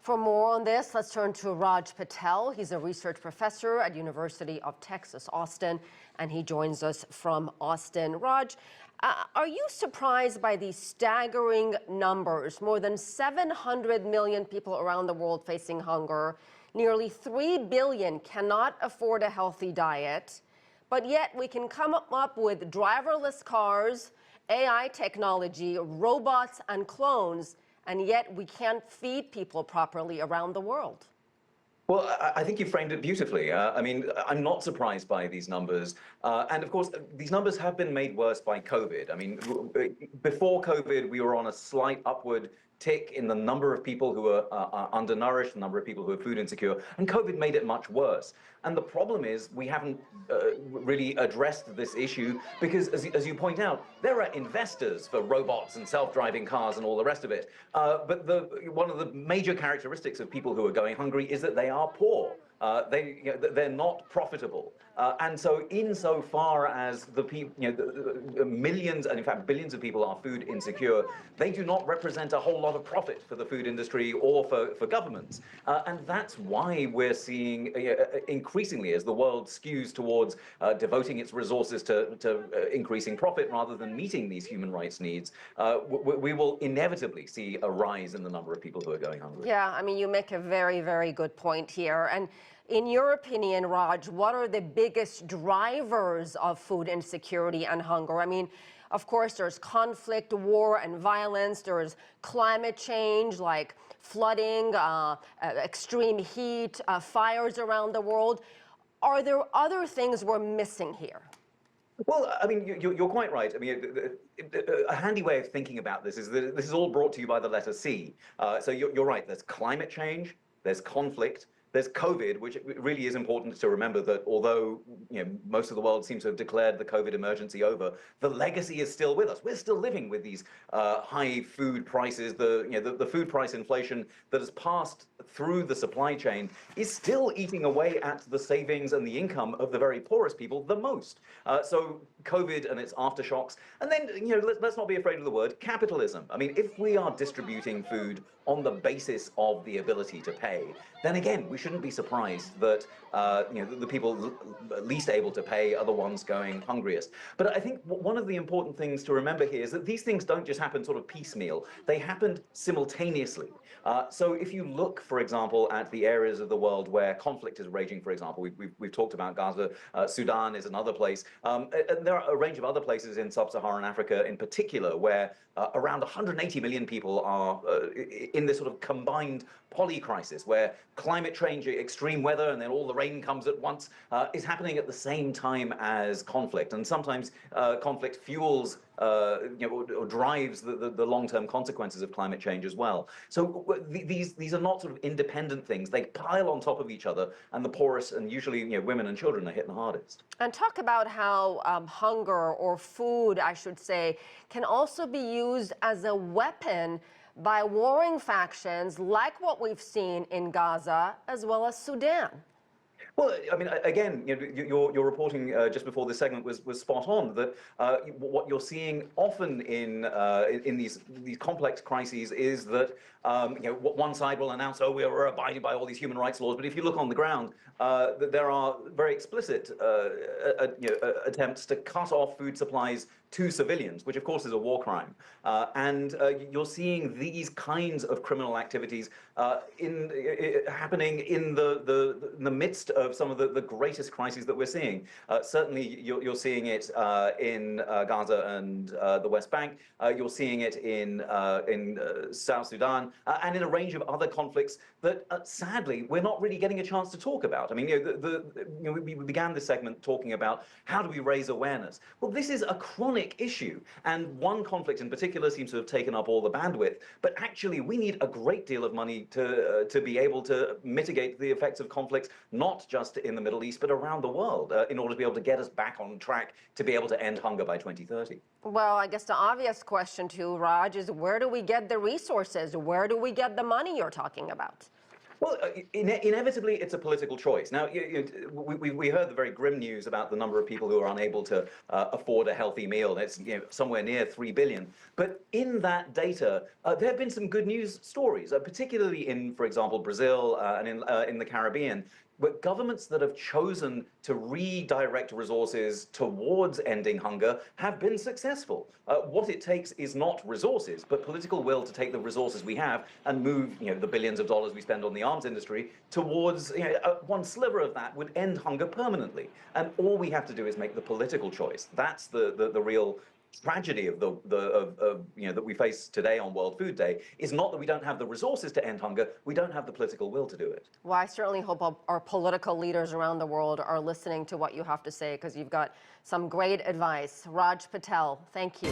For more on this, let's turn to Raj Patel. He's a research professor at University of Texas, Austin, and he joins us from Austin. Raj, are you surprised by these staggering numbers? More than 700 million people around the world facing hunger. Nearly 3 billion cannot afford a healthy diet. But yet we can come up with driverless cars, AI technology, robots, and clones, and yet we can't feed people properly around the world. Well, I think you framed it beautifully. I mean, I'm not surprised by these numbers. And of course, these numbers have been made worse by COVID. I mean, before COVID, we were on a slight upward tick in the number of people who are undernourished, the number of people who are food insecure, and COVID made it much worse. And the problem is we haven't really addressed this issue because, as you point out, there are investors for robots and self-driving cars and all the rest of it. But one of the major characteristics of people who are going hungry is that they are poor. They're not profitable. And so insofar as the millions, and in fact billions of people are food insecure, they do not represent a whole lot of profit for the food industry or for governments. And that's why we're seeing increasingly, as the world skews towards devoting its resources to increasing profit rather than meeting these human rights needs, we will inevitably see a rise in the number of people who are going hungry. Yeah, I mean, you make a very, very good point here. And in your opinion, Raj, what are the biggest drivers of food insecurity and hunger? I mean, of course, there's conflict, war, and violence. There's climate change, like flooding, extreme heat, fires around the world. Are there other things we're missing here? Well, I mean, you're quite right. I mean, a handy way of thinking about this is that this is all brought to you by the letter C. So you're right. There's climate change, there's conflict, there's COVID, which really is important to remember that although most of the world seems to have declared the COVID emergency over, the legacy is still with us. We're still living with these high food prices. The food price inflation that has passed through the supply chain is still eating away at the savings and the income of the very poorest people the most. So COVID and its aftershocks, and then let's not be afraid of the word capitalism. I mean, if we are distributing food on the basis of the ability to pay, then again we shouldn't be surprised that the people least able to pay are the ones going hungriest. But I think one of the important things to remember here is that these things don't just happen sort of piecemeal. They happened simultaneously. So if you look, for example, at the areas of the world where conflict is raging, for example, we've talked about Gaza, Sudan is another place. And there are a range of other places in sub-Saharan Africa in particular where around 180 million people are in this sort of combined poly-crisis where climate change, extreme weather, and then all the rain comes at once is happening at the same time as conflict. And sometimes conflict fuels or drives the long-term consequences of climate change as well. So these are not sort of independent things. They pile on top of each other, and the poorest, and usually women and children, are hit the hardest. And talk about how hunger, or food, I should say, can also be used as a weapon by warring factions like what we've seen in Gaza as well as Sudan. Well, I mean, again, your reporting just before this segment was spot on. That what you're seeing often in these complex crises is that one side will announce, "Oh, we're abiding by all these human rights laws," but if you look on the ground, there are very explicit attempts to cut off food supplies to civilians, which of course is a war crime. And you're seeing these kinds of criminal activities happening in the midst of some of the greatest crises that we're seeing. Certainly, you're seeing it in Gaza and the West Bank. You're seeing it in South Sudan and in a range of other conflicts that, sadly, we're not really getting a chance to talk about. I mean, we began this segment talking about how do we raise awareness. Well, this is a chronic issue, and one conflict in particular seems to have taken up all the bandwidth. But actually, we need a great deal of money to be able to mitigate the effects of conflicts, not just in the Middle East, but around the world, in order to be able to get us back on track to be able to end hunger by 2030. Well, I guess the obvious question too, Raj, is where do we get the resources? Where do we get the money you're talking about? Well, inevitably, it's a political choice. Now, we heard the very grim news about the number of people who are unable to afford a healthy meal. It's somewhere near 3 billion. But in that data, there have been some good news stories, particularly in, for example, Brazil and in the Caribbean, where governments that have chosen to redirect resources towards ending hunger have been successful. What it takes is not resources, but political will to take the resources we have and move, the billions of dollars we spend on the arms industry towards, one sliver of that would end hunger permanently. And all we have to do is make the political choice. That's the real tragedy of that we face today on World Food Day is not that we don't have the resources to end hunger, we don't have the political will to do it. Well, I certainly hope our political leaders around the world are listening to what you have to say, because you've got some great advice. Raj Patel, thank you.